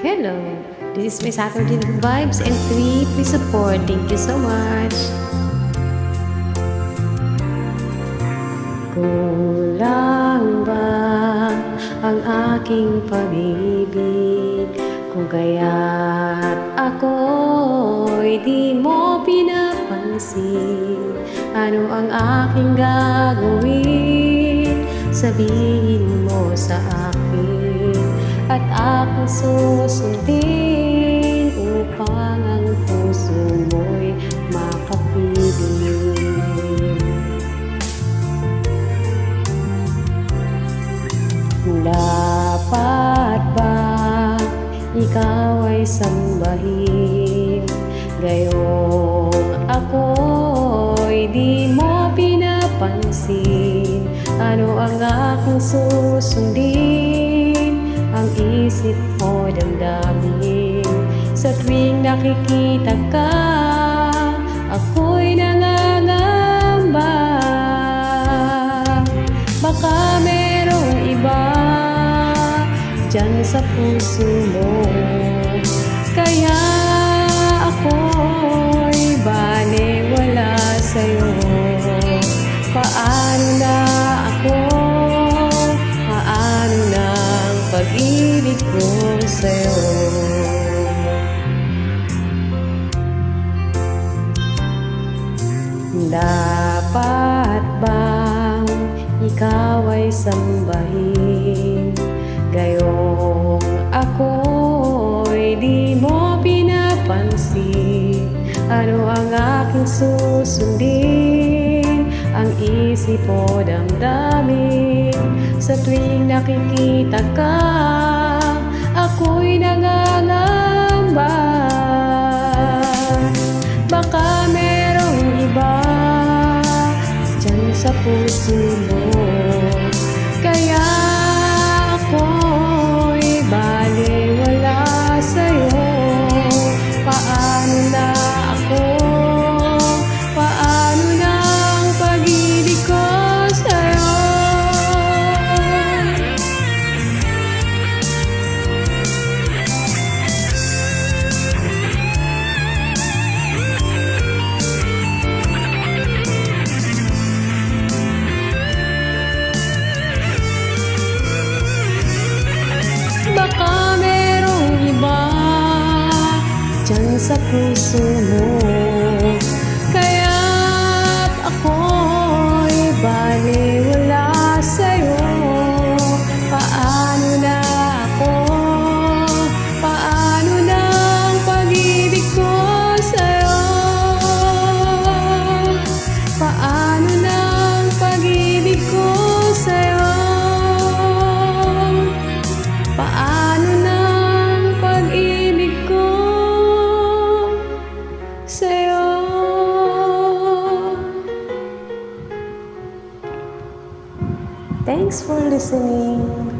Hello, this is my Saturday Vibes and 3. Please support. Thank you so much. Kulang ba ang aking pag-ibig kung kaya't ako'y di mo pinapansin? Ano ang aking gagawin? Sabihin mo sa akin at aking susundin upang ang puso mo'y makapiling. Dapat ba ikaw ay sambahin, gayong ako'y di mo pinapansin? Ano ang aking susundin? Ang isip mo damdamin. Sa tuwing nakikita ka, ako'y nangangamba. Baka merong iba dyan sa puso mo, kaya ako'y baliwala sa'yo. Paano na ako? Paano na ang pag-ibig ko sa'yo? Dapat bang ikaw ay sambahin, gayong ako'y di mo pinapansin? Ano ang aking susundin? Ang isip mo damdamin. Sa tuwing nakikita ka, ako'y nangangamba. Baka merong iba dyan sa puso mo, kaya ako'y baliwala sa'yo. Paano na ako? Paano na ang pag-ibig ko sa'yo? Baka merong iba dyan sa puso mo, kaya't ako'y baliwala sa'yo. Paano na ako? Paano na ang pag-ibig ko sa'yo? Paano na ang pag-ibig ko sa'yo? Paano na ang pag-ibig ko sa'yo? Thanks for listening.